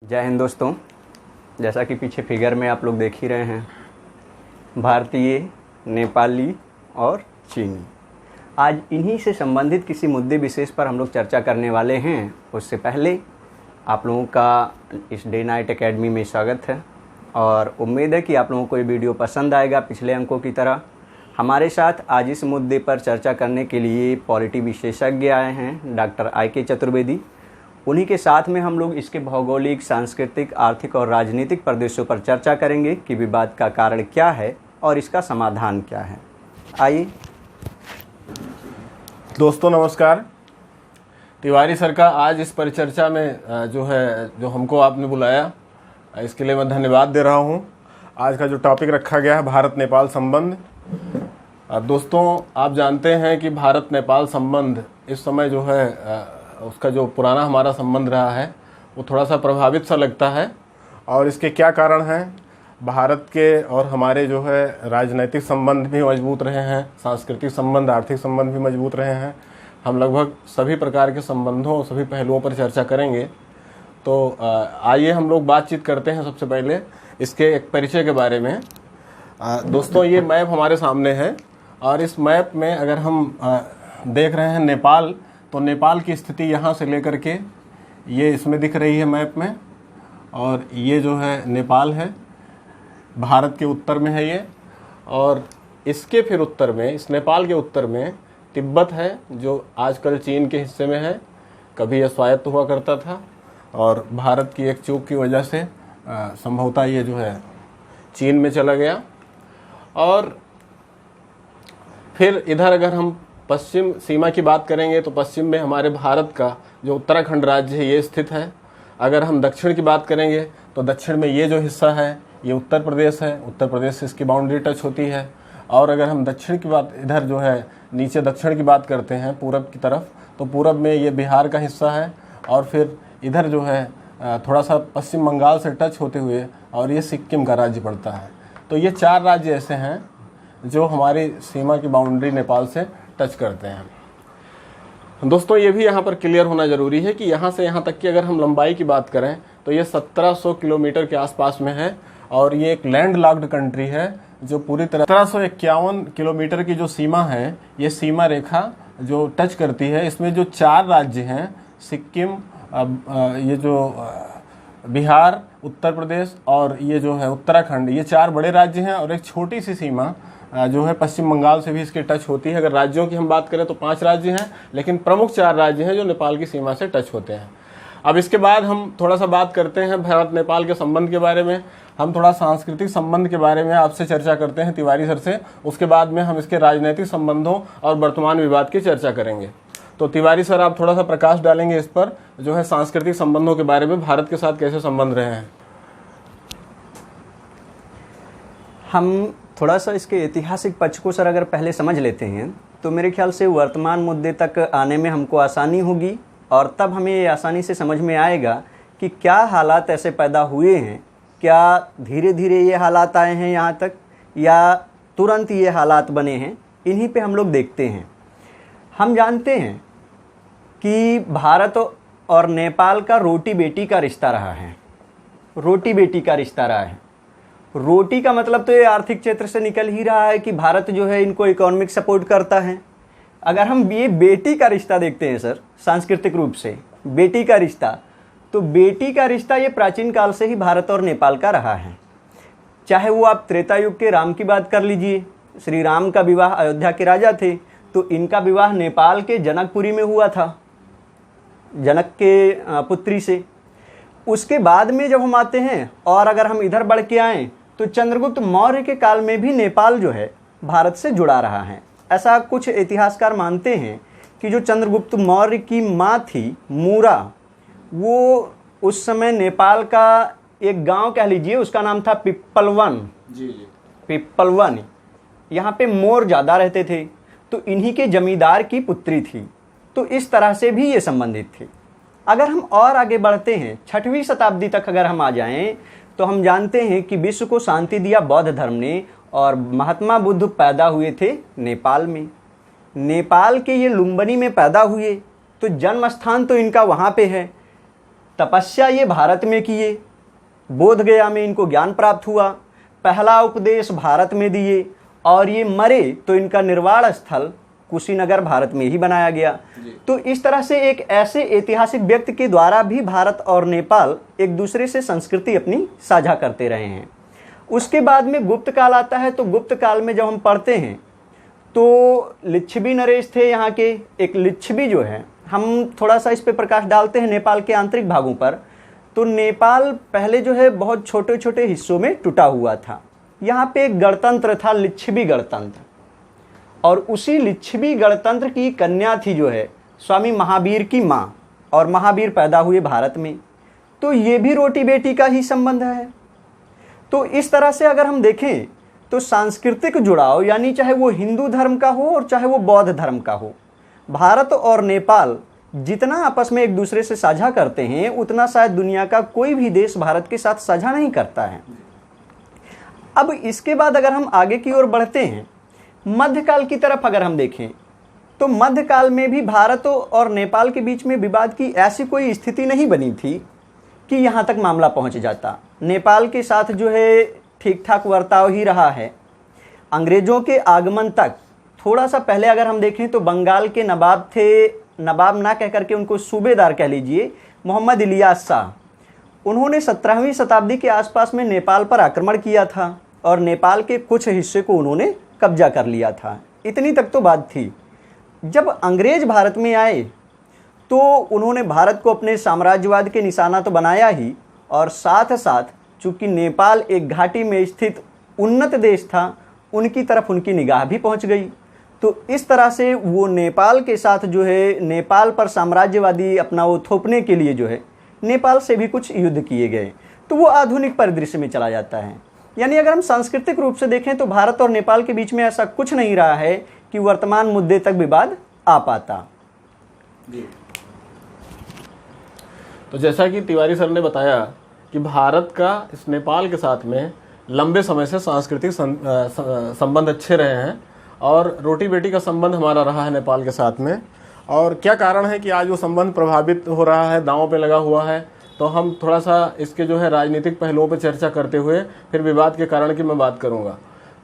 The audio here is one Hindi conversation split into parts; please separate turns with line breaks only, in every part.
जय हिंद दोस्तों। जैसा कि पीछे फिगर में आप लोग देख ही रहे हैं, भारतीय, नेपाली और चीनी। आज इन्हीं से संबंधित किसी मुद्दे विशेष पर हम लोग चर्चा करने वाले हैं। उससे पहले आप लोगों का इस डे नाइट एकेडमी में स्वागत है और उम्मीद है कि आप लोगों को ये वीडियो पसंद आएगा। पिछले अंकों की तरह हमारे साथ आज इस मुद्दे पर चर्चा करने के लिए पॉलिटी विशेषज्ञ आए हैं, डॉक्टर IK चतुर्वेदी। उन्हीं के साथ में हम लोग इसके भौगोलिक, सांस्कृतिक, आर्थिक और राजनीतिक प्रदेशों पर चर्चा करेंगे कि विवाद का कारण क्या है और इसका समाधान क्या है। आइए
दोस्तों, नमस्कार। तिवारी सर का आज इस परिचर्चा में जो हमको आपने बुलाया, इसके लिए मैं धन्यवाद दे रहा हूँ। आज का जो टॉपिक रखा गया है, भारत नेपाल संबंध। दोस्तों, आप जानते हैं कि भारत नेपाल संबंध इस समय जो है उसका जो पुराना हमारा संबंध रहा है वो थोड़ा सा प्रभावित सा लगता है। और इसके क्या कारण हैं? भारत के और हमारे जो है राजनैतिक संबंध भी मजबूत रहे हैं, सांस्कृतिक संबंध, आर्थिक संबंध भी मजबूत रहे हैं। हम लगभग सभी प्रकार के संबंधों, सभी पहलुओं पर चर्चा करेंगे। तो आइए हम लोग बातचीत करते हैं। सबसे पहले इसके एक परिचय के बारे में। दोस्तों, ये मैप हमारे सामने है और इस मैप में अगर हम देख रहे हैं नेपाल, तो नेपाल की स्थिति यहाँ से लेकर के ये इसमें दिख रही है मैप में, और ये जो है नेपाल है, भारत के उत्तर में है ये। और इसके फिर उत्तर में, इस नेपाल के उत्तर में तिब्बत है, जो आजकल चीन के हिस्से में है। कभी यह स्वायत्त हुआ करता था और भारत की एक चूक की वजह से संभवतः ये जो है चीन में चला गया। और फिर इधर अगर हम पश्चिम सीमा की बात करेंगे तो पश्चिम में हमारे भारत का जो उत्तराखंड राज्य है ये स्थित है। अगर हम दक्षिण की बात करेंगे तो दक्षिण में ये जो हिस्सा है ये उत्तर प्रदेश है। उत्तर प्रदेश से इसकी बाउंड्री टच होती है। और अगर हम दक्षिण की बात, इधर जो है नीचे दक्षिण की बात करते हैं पूरब की तरफ, तो पूरब में ये बिहार का हिस्सा है। और फिर इधर जो है थोड़ा सा पश्चिम बंगाल से टच होते हुए और ये सिक्किम का राज्य पड़ता है। तो ये 4 राज्य ऐसे हैं जो हमारी सीमा की बाउंड्री नेपाल से टच करते हैं। दोस्तों, ये भी यहाँ पर क्लियर होना जरूरी है कि यहाँ से यहाँ तक की अगर हम लंबाई की बात करें तो ये 1700 किलोमीटर के आसपास में है। और ये एक लैंड लॉक्ड कंट्री है जो पूरी तरह 1751 किलोमीटर की जो सीमा है, ये सीमा रेखा जो टच करती है, इसमें जो 4 राज्य हैं, सिक्किम, ये जो बिहार, उत्तर प्रदेश और ये जो है उत्तराखंड, ये 4 बड़े राज्य हैं। और एक छोटी सी सीमा जो है पश्चिम बंगाल से भी इसके टच होती है। अगर राज्यों की हम बात करें तो 5 राज्य हैं, लेकिन प्रमुख 4 राज्य हैं जो नेपाल की सीमा से टच होते हैं। अब इसके बाद हम थोड़ा सा बात करते हैं भारत नेपाल के संबंध के बारे में। हम थोड़ा सांस्कृतिक संबंध के बारे में आपसे चर्चा करते हैं तिवारी सर से। उसके बाद में हम इसके राजनीतिक संबंधों और वर्तमान विवाद की चर्चा करेंगे। तो तिवारी सर, आप थोड़ा सा प्रकाश डालेंगे इस पर, जो है सांस्कृतिक संबंधों के बारे में, भारत के साथ कैसे संबंध रहे हैं।
हम थोड़ा सा इसके ऐतिहासिक पक्ष को सर अगर पहले समझ लेते हैं तो मेरे ख्याल से वर्तमान मुद्दे तक आने में हमको आसानी होगी। और तब हमें ये आसानी से समझ में आएगा कि क्या हालात ऐसे पैदा हुए हैं, क्या धीरे धीरे ये हालात आए हैं यहाँ तक, या तुरंत ये हालात बने हैं। इन्हीं पे हम लोग देखते हैं। हम जानते हैं कि भारत और नेपाल का रोटी बेटी का रिश्ता रहा है। रोटी बेटी का रिश्ता रहा है। रोटी का मतलब तो ये आर्थिक क्षेत्र से निकल ही रहा है कि भारत जो है इनको इकोनॉमिक सपोर्ट करता है। अगर हम ये बेटी का रिश्ता देखते हैं सर, सांस्कृतिक रूप से बेटी का रिश्ता, तो बेटी का रिश्ता ये प्राचीन काल से ही भारत और नेपाल का रहा है। चाहे वो आप त्रेता युग के राम की बात कर लीजिए, श्री राम का विवाह अयोध्या के राजा थे, तो इनका विवाह नेपाल के जनकपुरी में हुआ था, जनक के पुत्री से। उसके बाद में जब हम आते हैं और अगर हम इधर बढ़ के आएँ तो चंद्रगुप्त मौर्य के काल में भी नेपाल जो है भारत से जुड़ा रहा है। ऐसा कुछ इतिहासकार मानते हैं कि जो चंद्रगुप्त मौर्य की माँ थी मूरा, वो उस समय नेपाल का एक गांव कह लीजिए, उसका नाम था पिप्पलवन। जी। पिप्पलवन, यहाँ पे मोर ज़्यादा रहते थे, तो इन्हीं के जमींदार की पुत्री थी। तो इस तरह से भी ये संबंधित थी। अगर हम और आगे बढ़ते हैं, 6वीं शताब्दी तक अगर हम आ जाएं, तो हम जानते हैं कि विश्व को शांति दिया बौद्ध धर्म ने, और महात्मा बुद्ध पैदा हुए थे नेपाल में। नेपाल के ये लुम्बिनी में पैदा हुए, तो जन्म स्थान तो इनका वहाँ पे है। तपस्या ये भारत में किए, बोध गया में इनको ज्ञान प्राप्त हुआ, पहला उपदेश भारत में दिए, और ये मरे तो इनका निर्वाण स्थल कुशीनगर भारत में ही बनाया गया। तो इस तरह से एक ऐसे ऐतिहासिक व्यक्ति के द्वारा भी भारत और नेपाल एक दूसरे से संस्कृति अपनी साझा करते रहे हैं। उसके बाद में गुप्त काल आता है। तो गुप्त काल में जब हम पढ़ते हैं तो लिच्छवी नरेश थे यहाँ के। एक लिच्छवी जो है, हम थोड़ा सा इस पे प्रकाश डालते हैं नेपाल के आंतरिक भागों पर। तो नेपाल पहले जो है बहुत छोटे छोटे हिस्सों में टूटा हुआ था। यहाँ पे एक गणतंत्र था, लिच्छवी गणतंत्र, और उसी लिच्छवी गणतंत्र की कन्या थी जो है स्वामी महावीर की माँ, और महावीर पैदा हुए भारत में। तो ये भी रोटी बेटी का ही संबंध है। तो इस तरह से अगर हम देखें तो सांस्कृतिक जुड़ाव, यानी चाहे वो हिंदू धर्म का हो और चाहे वो बौद्ध धर्म का हो, भारत और नेपाल जितना आपस में एक दूसरे से साझा करते हैं उतना शायद दुनिया का कोई भी देश भारत के साथ साझा नहीं करता है। अब इसके बाद अगर हम आगे की ओर बढ़ते हैं, मध्यकाल की तरफ अगर हम देखें तो मध्यकाल में भी भारत और नेपाल के बीच में विवाद की ऐसी कोई स्थिति नहीं बनी थी कि यहाँ तक मामला पहुँच जाता। नेपाल के साथ जो है ठीक ठाक बर्ताव ही रहा है। अंग्रेजों के आगमन तक थोड़ा सा पहले अगर हम देखें तो बंगाल के नवाब थे, नवाब ना कह करके उनको सूबेदार कह लीजिए, मोहम्मद इलियास शाह। उन्होंने 17वीं शताब्दी के आसपास में नेपाल पर आक्रमण किया था और नेपाल के कुछ हिस्से को उन्होंने कब्जा कर लिया था। इतनी तक तो बात थी। जब अंग्रेज भारत में आए तो उन्होंने भारत को अपने साम्राज्यवाद के निशाना तो बनाया ही, और साथ साथ चूंकि नेपाल एक घाटी में स्थित उन्नत देश था, उनकी तरफ उनकी निगाह भी पहुंच गई। तो इस तरह से वो नेपाल के साथ जो है, नेपाल पर साम्राज्यवादी अपना वो थोपने के लिए जो है नेपाल से भी कुछ युद्ध किए गए। तो वो आधुनिक परिदृश्य में चला जाता है। यानी अगर हम सांस्कृतिक रूप से देखें तो भारत और नेपाल के बीच में ऐसा कुछ नहीं रहा है कि वर्तमान मुद्दे तक विवाद आ पाता।
तो जैसा कि तिवारी सर ने बताया कि भारत का इस नेपाल के साथ में लंबे समय से सांस्कृतिक संबंध अच्छे रहे हैं और रोटी बेटी का संबंध हमारा रहा है नेपाल के साथ में। और क्या कारण है कि आज वो संबंध प्रभावित हो रहा है, दांव पे लगा हुआ है, तो हम थोड़ा सा इसके जो है राजनीतिक पहलुओं पर चर्चा करते हुए फिर विवाद के कारण की मैं बात करूँगा।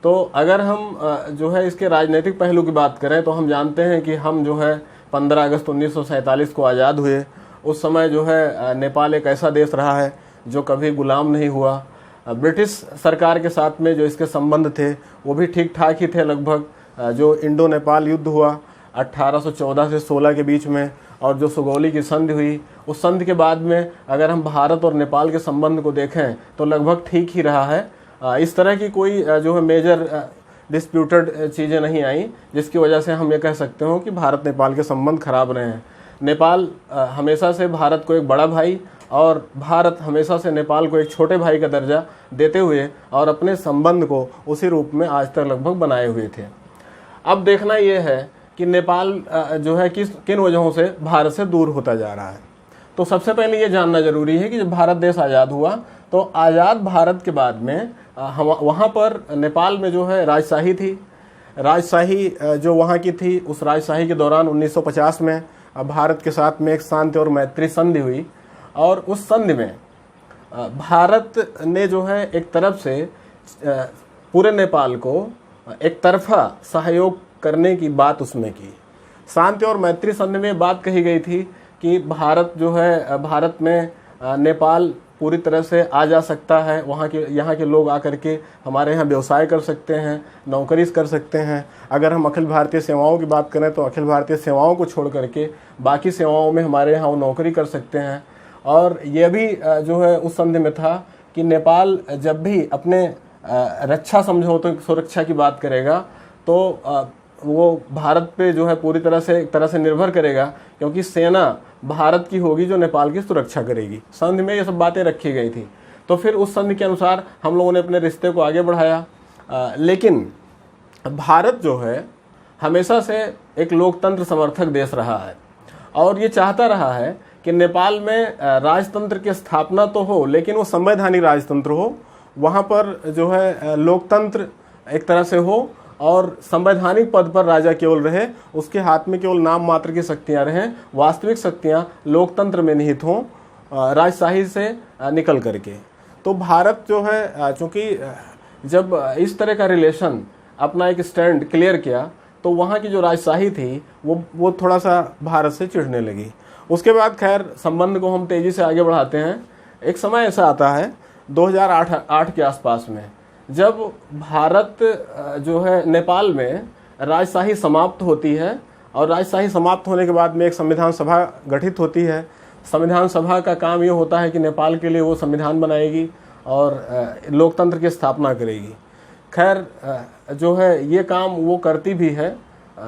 तो अगर हम जो है इसके राजनीतिक पहलू की बात करें तो हम जानते हैं कि हम जो है 15 अगस्त 1947 को आज़ाद हुए। उस समय जो है नेपाल एक ऐसा देश रहा है जो कभी गुलाम नहीं हुआ। ब्रिटिश सरकार के साथ में जो इसके संबंध थे वो भी ठीक ठाक ही थे लगभग। जो इंडो नेपाल युद्ध हुआ 1814 से 16 के बीच में, और जो सुगौली की संधि हुई, उस संधि के बाद में अगर हम भारत और नेपाल के संबंध को देखें तो लगभग ठीक ही रहा है। इस तरह की कोई जो है मेजर डिस्प्यूटेड चीज़ें नहीं आई जिसकी वजह से हम ये कह सकते हो कि भारत नेपाल के संबंध खराब रहे हैं। नेपाल हमेशा से भारत को एक बड़ा भाई और भारत हमेशा से नेपाल को एक छोटे भाई का दर्जा देते हुए और अपने संबंध को उसी रूप में आज तक लगभग बनाए हुए थे। अब देखना यह है कि नेपाल जो है किन वजहों से भारत से दूर होता जा रहा है। तो सबसे पहले ये जानना जरूरी है कि जब भारत देश आज़ाद हुआ तो आज़ाद भारत के बाद में वहाँ पर नेपाल में जो है राजशाही थी। राजशाही जो वहाँ की थी, उस राजशाही के दौरान 1950 में भारत के साथ में एक शांति और मैत्री संधि हुई, और उस संधि में भारत ने जो है एक तरफ से पूरे नेपाल को एक तरफा सहयोग करने की बात उसमें की। शांति और मैत्री संधि में बात कही गई थी कि भारत जो है, भारत में नेपाल पूरी तरह से आ जा सकता है, यहाँ के लोग आकर के हमारे यहाँ व्यवसाय कर सकते हैं, नौकरी कर सकते हैं। अगर हम अखिल भारतीय सेवाओं की बात करें तो अखिल भारतीय सेवाओं को छोड़ करके बाकी सेवाओं में हमारे यहाँ वो नौकरी कर सकते हैं। और ये भी जो है उस संधि में था कि नेपाल जब भी अपने रक्षा समझौते सुरक्षा की बात करेगा तो वो भारत पे जो है पूरी तरह से एक तरह से निर्भर करेगा, क्योंकि सेना भारत की होगी जो नेपाल की सुरक्षा करेगी। संधि में ये सब बातें रखी गई थी। तो फिर उस संधि के अनुसार हम लोगों ने अपने रिश्ते को आगे बढ़ाया। लेकिन भारत जो है हमेशा से एक लोकतंत्र समर्थक देश रहा है और ये चाहता रहा है कि नेपाल में राजतंत्र की स्थापना तो हो, लेकिन वो संवैधानिक राजतंत्र हो। वहाँ पर जो है लोकतंत्र एक तरह से हो और संवैधानिक पद पर राजा केवल रहे, उसके हाथ में केवल नाम मात्र की शक्तियाँ रहें, वास्तविक शक्तियाँ लोकतंत्र में निहित हों। राजशाही से निकल करके। तो भारत जो है चूँकि जब इस तरह का रिलेशन अपना एक स्टैंड क्लियर किया तो वहाँ की जो राजशाही थी वो थोड़ा सा भारत से चिढ़ने लगी। उसके बाद खैर संबंध को हम तेज़ी से आगे बढ़ाते हैं। एक समय ऐसा आता है 2008 के आसपास में, जब भारत जो है नेपाल में राजशाही समाप्त होती है और राजशाही समाप्त होने के बाद में एक संविधान सभा गठित होती है। संविधान सभा का काम ये होता है कि नेपाल के लिए वो संविधान बनाएगी और लोकतंत्र की स्थापना करेगी। खैर जो है ये काम वो करती भी है।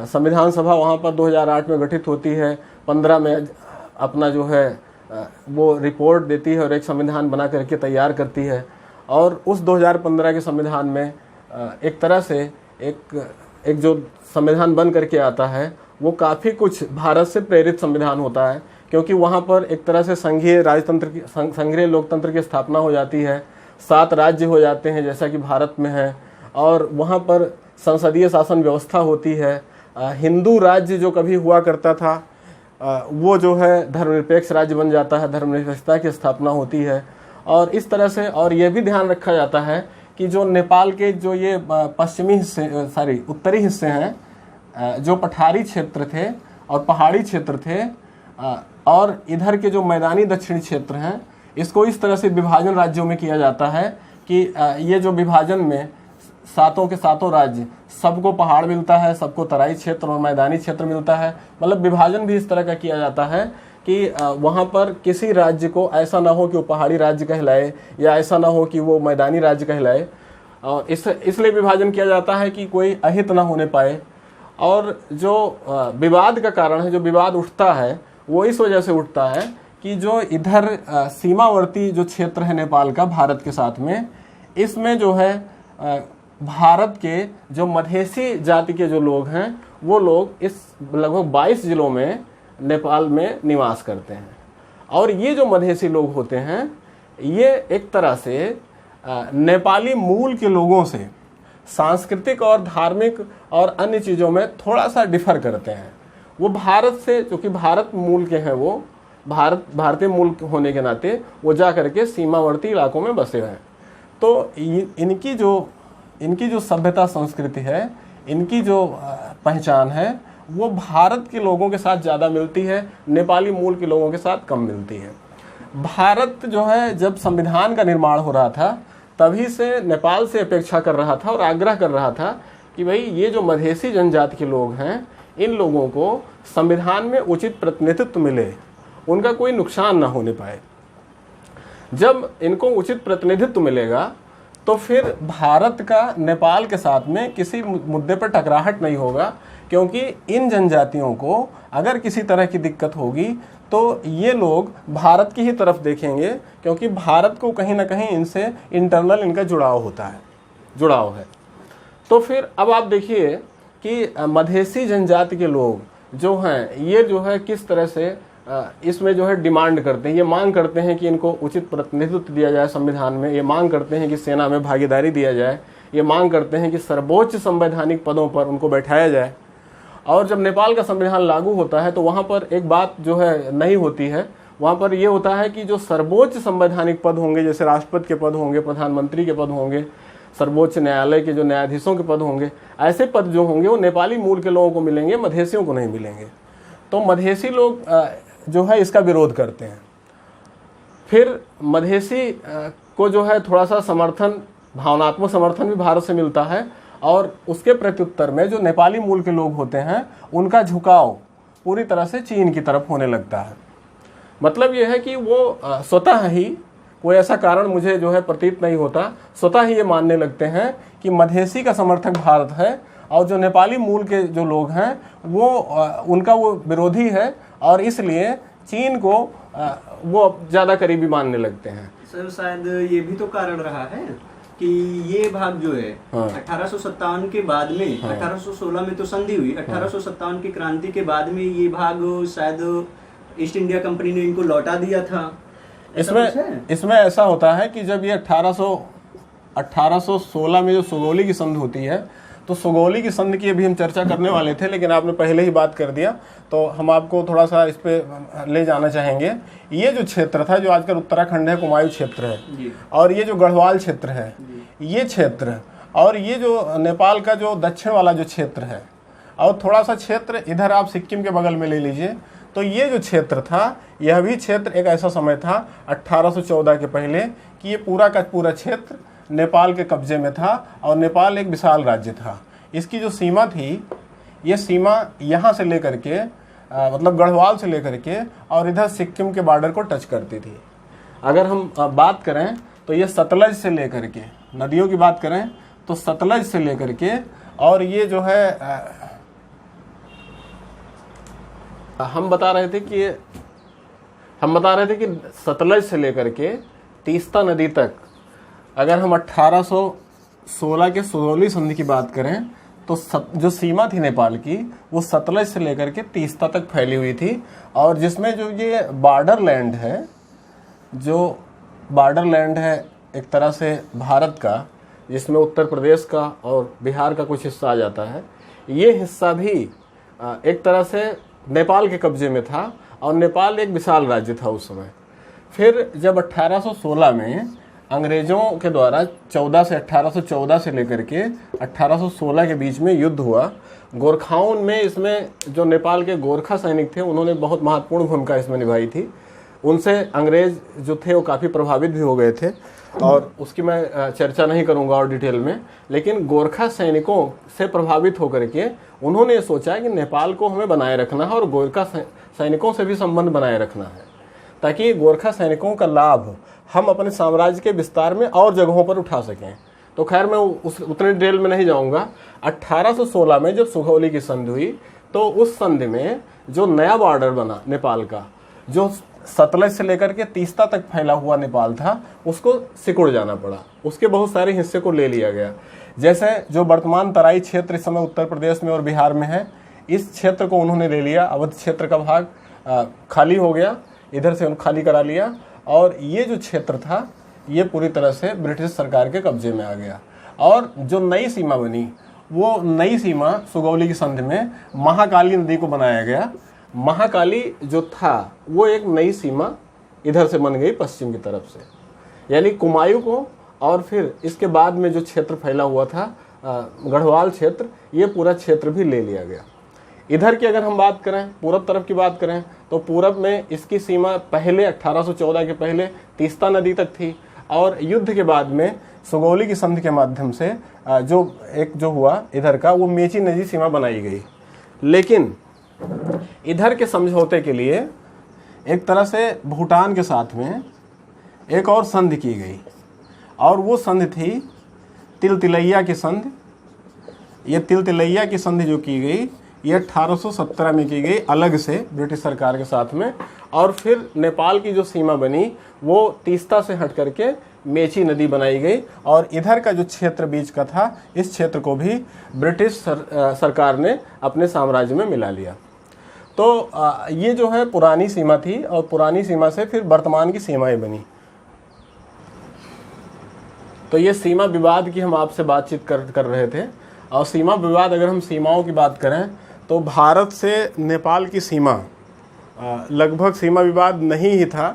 संविधान सभा वहाँ पर 2008 में गठित होती है, 15 में अपना जो है वो रिपोर्ट देती है और एक संविधान बना करके तैयार करती है। और उस 2015 के संविधान में एक तरह से एक जो संविधान बन करके आता है वो काफ़ी कुछ भारत से प्रेरित संविधान होता है, क्योंकि वहाँ पर एक तरह से संघीय राजतंत्र की संघीय लोकतंत्र की स्थापना हो जाती है। 7 राज्य हो जाते हैं जैसा कि भारत में है, और वहाँ पर संसदीय शासन व्यवस्था होती है। हिंदू राज्य जो कभी हुआ करता था वो जो है धर्मनिरपेक्ष राज्य बन जाता है, धर्मनिरपेक्षता की स्थापना होती है। और इस तरह से, और ये भी ध्यान रखा जाता है कि जो नेपाल के जो ये पश्चिमी हिस्से उत्तरी हिस्से हैं, जो पठारी क्षेत्र थे और पहाड़ी क्षेत्र थे, और इधर के जो मैदानी दक्षिणी क्षेत्र हैं, इसको इस तरह से विभाजन राज्यों में किया जाता है कि ये जो विभाजन में 7 के 7 राज्य, सबको पहाड़ मिलता है, सबको तराई क्षेत्र और मैदानी क्षेत्र मिलता है। मतलब विभाजन भी इस तरह का किया जाता है कि वहाँ पर किसी राज्य को ऐसा ना हो कि वो पहाड़ी राज्य कहलाए या ऐसा ना हो कि वो मैदानी राज्य कहलाए। और इसलिए विभाजन किया जाता है कि कोई अहित ना होने पाए। और जो विवाद का कारण है, जो विवाद उठता है, वो इस वजह से उठता है कि जो इधर सीमावर्ती जो क्षेत्र है नेपाल का भारत के साथ में, इसमें जो है भारत के जो मधेसी जाति के जो लोग हैं वो लोग इस लगभग 22 जिलों में नेपाल में निवास करते हैं। और ये जो मधेसी लोग होते हैं ये एक तरह से नेपाली मूल के लोगों से सांस्कृतिक और धार्मिक और अन्य चीज़ों में थोड़ा सा डिफर करते हैं। वो भारत से, चूँकि भारत मूल के हैं, वो भारतीय मूल होने के नाते वो जा करके सीमावर्ती इलाकों में बसे हैं। तो इनकी जो सभ्यता संस्कृति है, इनकी जो पहचान है, वो भारत के लोगों के साथ ज़्यादा मिलती है, नेपाली मूल के लोगों के साथ कम मिलती है। भारत जो है जब संविधान का निर्माण हो रहा था तभी से नेपाल से अपेक्षा कर रहा था और आग्रह कर रहा था कि भाई ये जो मधेसी जनजाति के लोग हैं, इन लोगों को संविधान में उचित प्रतिनिधित्व मिले, उनका कोई नुकसान ना होने पाए। जब इनको उचित प्रतिनिधित्व मिलेगा तो फिर भारत का नेपाल के साथ में किसी मुद्दे पर टकराहट नहीं होगा, क्योंकि इन जनजातियों को अगर किसी तरह की दिक्कत होगी तो ये लोग भारत की ही तरफ देखेंगे, क्योंकि भारत को कहीं ना कहीं इनसे इंटरनल इनका जुड़ाव है। तो फिर अब आप देखिए कि मधेसी जनजाति के लोग जो हैं, ये जो है किस तरह से इसमें जो है डिमांड करते हैं, ये मांग करते हैं कि इनको उचित प्रतिनिधित्व दिया जाए संविधान में, ये मांग करते हैं कि सेना में भागीदारी दिया जाए, ये मांग करते हैं कि सर्वोच्च संवैधानिक पदों पर उनको बैठाया जाए। और जब नेपाल का संविधान लागू होता है तो वहाँ पर एक बात जो है नहीं होती है, वहाँ पर ये होता है कि जो सर्वोच्च संवैधानिक पद होंगे, जैसे राष्ट्रपति के पद होंगे, प्रधानमंत्री के पद होंगे, सर्वोच्च न्यायालय के जो न्यायाधीशों के पद होंगे, ऐसे पद जो होंगे वो नेपाली मूल के लोगों को मिलेंगे, मधेसियों को नहीं मिलेंगे। तो मधेसी लोग जो है इसका विरोध करते हैं। फिर मधेसी को जो है थोड़ा सा समर्थन, भावनात्मक समर्थन भी भारत से मिलता है, और उसके प्रत्युत्तर में जो नेपाली मूल के लोग होते हैं उनका झुकाव पूरी तरह से चीन की तरफ होने लगता है। मतलब ये है कि वो स्वतः ही, कोई ऐसा कारण मुझे जो है प्रतीत नहीं होता, स्वतः ही ये मानने लगते हैं कि मधेसी का समर्थक भारत है और जो नेपाली मूल के जो लोग हैं वो उनका वो विरोधी है, और इसलिए चीन को वो ज़्यादा करीबी मानने लगते हैं।
सर शायद ये भी तो कारण रहा है कि ये भाग जो है 1857 के बाद में, 1816 में तो संधि हुई, 1857 की क्रांति के बाद में ये भाग शायद ईस्ट इंडिया कंपनी ने इनको लौटा दिया था।
इसमें ऐसा होता है कि जब ये 1816 में जो सुगौली की संधि होती है तो सुगौली की संधि की अभी हम चर्चा करने वाले थे, लेकिन आपने पहले ही बात कर दिया, तो हम आपको थोड़ा सा इस पे ले जाना चाहेंगे। ये जो क्षेत्र था, जो आजकल उत्तराखंड है, कुमायूं क्षेत्र है, और ये जो गढ़वाल क्षेत्र है, ये क्षेत्र, और ये जो नेपाल का जो दक्षिण वाला जो क्षेत्र है, और थोड़ा सा क्षेत्र इधर आप सिक्किम के बगल में ले लीजिए, तो ये जो क्षेत्र था, यह भी क्षेत्र एक ऐसा समय था 1814 के पहले कि ये पूरा का पूरा क्षेत्र नेपाल के कब्जे में था, और नेपाल एक विशाल राज्य था। इसकी जो सीमा थी, ये सीमा यहाँ से लेकर के मतलब गढ़वाल से लेकर के और इधर सिक्किम के बॉर्डर को टच करती थी। अगर हम बात करें तो ये सतलज से लेकर के, नदियों की बात करें तो सतलज से लेकर के, और ये जो है हम बता रहे थे कि सतलज से लेकर के तीस्ता नदी तक, अगर हम 1816 के सुगौली संधि की बात करें तो जो सीमा थी नेपाल की, वो सतलज से लेकर के तीस्ता तक फैली हुई थी, और जिसमें जो ये बॉर्डर लैंड है एक तरह से भारत का, जिसमें उत्तर प्रदेश का और बिहार का कुछ हिस्सा आ जाता है, ये हिस्सा भी एक तरह से नेपाल के कब्जे में था, और नेपाल एक विशाल राज्य था उस समय। फिर जब 1816 में अंग्रेजों के द्वारा 1814 से लेकर के 1816 के बीच में युद्ध हुआ, गोरखाओं में, इसमें जो नेपाल के गोरखा सैनिक थे, उन्होंने बहुत महत्वपूर्ण भूमिका इसमें निभाई थी। उनसे अंग्रेज जो थे वो काफ़ी प्रभावित भी हो गए थे, और उसकी मैं चर्चा नहीं करूंगा और डिटेल में, लेकिन गोरखा सैनिकों से प्रभावित होकर के उन्होंने सोचा कि नेपाल को हमें बनाए रखना है, और गोरखा सैनिकों से भी संबंध बनाए रखना है, ताकि गोरखा सैनिकों का लाभ हम अपने साम्राज्य के विस्तार में और जगहों पर उठा सकें। तो खैर मैं उतने डिटेल में नहीं जाऊंगा। 1816 में जब सुगौली की संधि हुई, तो उस संधि में जो नया बॉर्डर बना नेपाल का, जो सतलज से लेकर के तीस्ता तक फैला हुआ नेपाल था, उसको सिकुड़ जाना पड़ा, उसके बहुत सारे हिस्से को ले लिया गया। जैसे जो वर्तमान तराई क्षेत्र इस समय उत्तर प्रदेश में और बिहार में है, इस क्षेत्र को उन्होंने ले लिया, अवध क्षेत्र का भाग खाली हो गया, इधर से खाली करा लिया, और ये जो क्षेत्र था ये पूरी तरह से ब्रिटिश सरकार के कब्जे में आ गया। और जो नई सीमा बनी, वो नई सीमा सुगौली की संधि में महाकाली नदी को बनाया गया। महाकाली जो था वो एक नई सीमा इधर से बन गई पश्चिम की तरफ से, यानी कुमायूं को, और फिर इसके बाद में जो क्षेत्र फैला हुआ था गढ़वाल क्षेत्र, ये पूरा क्षेत्र भी ले लिया गया। इधर की अगर हम बात करें, पूरब तरफ की बात करें, तो पूरब में इसकी सीमा पहले 1814 के पहले तीस्ता नदी तक थी, और युद्ध के बाद में सुगौली की संधि के माध्यम से जो हुआ इधर का, वो मेची नदी सीमा बनाई गई। लेकिन इधर के समझौते के लिए एक तरह से भूटान के साथ में एक और संधि की गई, और वो संधि थी तिल-तिलैया की संधि। ये तिल-तिलैया की संधि जो की गई, ये 1817 में की गई अलग से ब्रिटिश सरकार के साथ में। और फिर नेपाल की जो सीमा बनी वो तीस्ता से हट करके मेची नदी बनाई गई, और इधर का जो क्षेत्र बीच का था, इस क्षेत्र को भी ब्रिटिश सरकार ने अपने साम्राज्य में मिला लिया। तो ये जो है पुरानी सीमा थी, और पुरानी सीमा से फिर वर्तमान की सीमाएं बनी। तो ये सीमा विवाद की हम आपसे बातचीत कर रहे थे। और सीमा विवाद, अगर हम सीमाओं की बात करें तो भारत से नेपाल की सीमा लगभग सीमा विवाद नहीं ही था।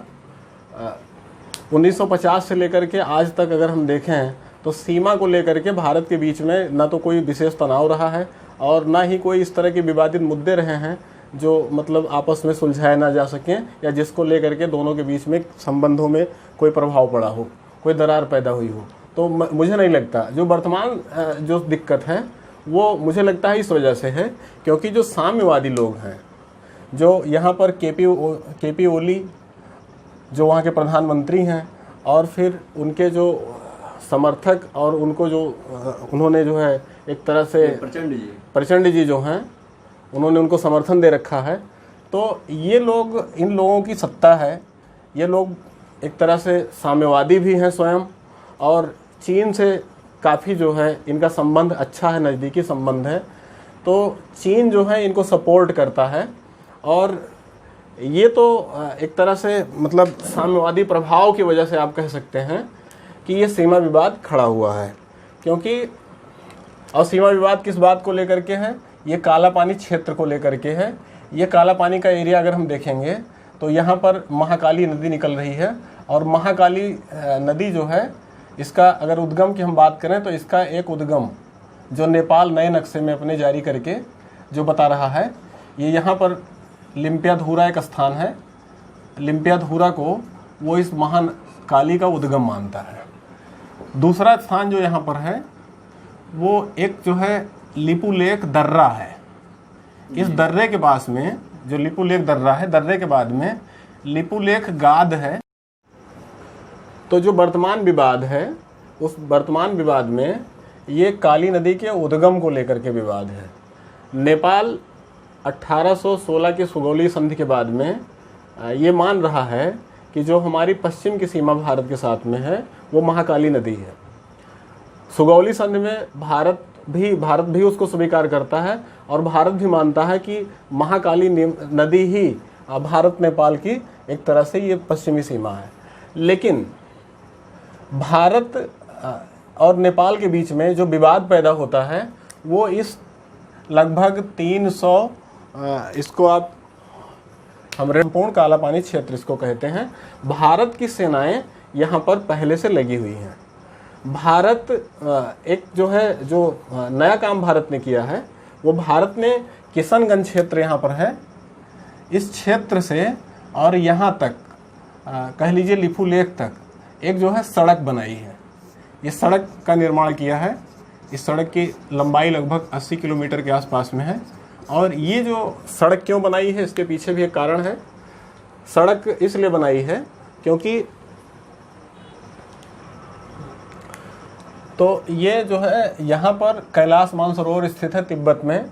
1950 से लेकर के आज तक अगर हम देखें तो सीमा को लेकर के भारत के बीच में ना तो कोई विशेष तनाव रहा है, और ना ही कोई इस तरह के विवादित मुद्दे रहे हैं जो मतलब आपस में सुलझाए ना जा सकें, या जिसको लेकर के दोनों के बीच में संबंधों में कोई प्रभाव पड़ा हो, कोई दरार पैदा हुई हो। तो मुझे नहीं लगता। जो वर्तमान जो दिक्कत है वो मुझे लगता है इस वजह से है क्योंकि जो साम्यवादी लोग हैं, जो यहाँ पर केपी ओली जो वहाँ के प्रधानमंत्री हैं, और फिर उनके जो समर्थक और उनको जो उन्होंने जो है एक तरह से प्रचंड जी जो हैं, उन्होंने उनको समर्थन दे रखा है। तो ये लोग, इन लोगों की सत्ता है, ये लोग एक तरह से साम्यवादी भी हैं स्वयं, और चीन से काफ़ी जो है इनका संबंध अच्छा है, नज़दीकी संबंध है। तो चीन जो है इनको सपोर्ट करता है, और ये तो एक तरह से मतलब साम्यवादी प्रभाव की वजह से आप कह सकते हैं कि ये सीमा विवाद खड़ा हुआ है। क्योंकि और सीमा विवाद किस बात को लेकर के है? ये काला पानी क्षेत्र को लेकर के है। ये काला पानी का एरिया अगर हम देखेंगे तो यहाँ पर महाकाली नदी निकल रही है, और महाकाली नदी जो है इसका अगर उद्गम की हम बात करें तो इसका एक उद्गम जो नेपाल नए नक्शे में अपने जारी करके जो बता रहा है, ये यहाँ पर लिम्पियाधुरा एक स्थान है। लिम्पियाधुरा को वो इस महाकाली का उद्गम मानता है। दूसरा स्थान जो यहाँ पर है वो एक जो है लिपुलेख दर्रा है। इस दर्रे के पास में जो लिपुलेख दर्रा है, दर्रे के बाद में लिपुलेख गाद है। तो जो वर्तमान विवाद है, उस वर्तमान विवाद में ये काली नदी के उद्गम को लेकर के विवाद है। नेपाल 1816 की सुगौली संधि के बाद में ये मान रहा है कि जो हमारी पश्चिम की सीमा भारत के साथ में है वो महाकाली नदी है। सुगौली संधि में भारत भी उसको स्वीकार करता है, और भारत भी मानता है कि महाकाली नदी ही भारत नेपाल की एक तरह से ये पश्चिमी सीमा है। लेकिन भारत और नेपाल के बीच में जो विवाद पैदा होता है वो इस लगभग 300 इसको आप हम संपूर्ण काला पानी क्षेत्र इसको कहते हैं। भारत की सेनाएं यहाँ पर पहले से लगी हुई हैं। भारत एक जो है जो नया काम भारत ने किया है वो भारत ने किशनगंज क्षेत्र यहाँ पर है, इस क्षेत्र से और यहाँ तक कह लीजिए लिपुलेख तक एक जो है सड़क बनाई है। ये सड़क का निर्माण किया है। इस सड़क की लंबाई लगभग 80 किलोमीटर के आसपास में है। और ये जो सड़क क्यों बनाई है इसके पीछे भी एक कारण है। सड़क इसलिए बनाई है क्योंकि तो ये जो है यहाँ पर कैलाश मानसरोवर स्थित है तिब्बत में,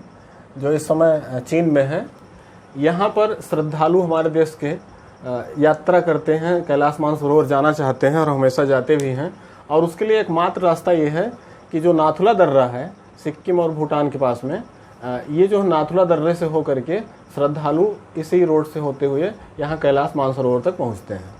जो इस समय चीन में है। यहाँ पर श्रद्धालु हमारे देश के यात्रा करते हैं, कैलाश मानसरोवर जाना चाहते हैं और हमेशा जाते भी हैं। और उसके लिए एकमात्र रास्ता ये है कि जो नाथुला दर्रा है सिक्किम और भूटान के पास में, ये जो नाथुला दर्रे से हो करके श्रद्धालु इसी रोड से होते हुए यहाँ कैलाश मानसरोवर तक पहुँचते हैं।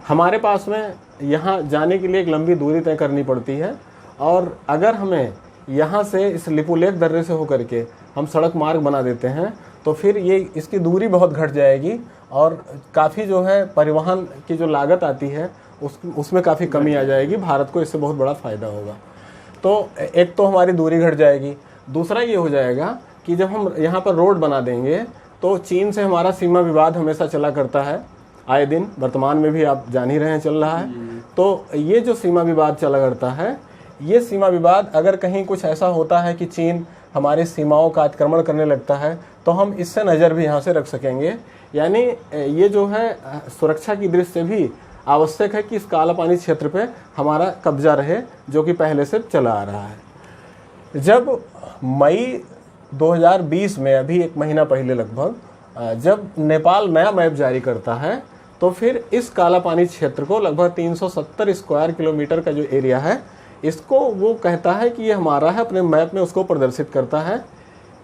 हमारे पास में यहाँ जाने के लिए एक लंबी दूरी तय करनी पड़ती है, और अगर हमें यहाँ से इस लिपुलेख दर्रे से होकर के हम सड़क मार्ग बना देते हैं तो फिर ये इसकी दूरी बहुत घट जाएगी, और काफ़ी जो है परिवहन की जो लागत आती है उसमें काफ़ी कमी आ जाएगी। भारत को इससे बहुत बड़ा फ़ायदा होगा। तो एक तो हमारी दूरी घट जाएगी, दूसरा ये हो जाएगा कि जब हम यहाँ पर रोड बना देंगे तो चीन से हमारा सीमा विवाद हमेशा चला करता है, आए दिन, वर्तमान में भी आप जान ही रहे हैं चल रहा है। तो ये जो सीमा विवाद चला करता है, ये सीमा विवाद अगर कहीं कुछ ऐसा होता है कि चीन हमारी सीमाओं का अतिक्रमण करने लगता है तो हम इससे नज़र भी यहाँ से रख सकेंगे। यानी ये जो है सुरक्षा की दृष्टि से भी आवश्यक है कि इस काला पानी क्षेत्र पे हमारा कब्जा रहे, जो कि पहले से चला आ रहा है। जब मई 2020 में, अभी एक महीना पहले लगभग, जब नेपाल नया मैप जारी करता है तो फिर इस काला पानी क्षेत्र को लगभग 370 स्क्वायर किलोमीटर का जो एरिया है इसको वो कहता है कि ये हमारा है, अपने मैप में उसको प्रदर्शित करता है।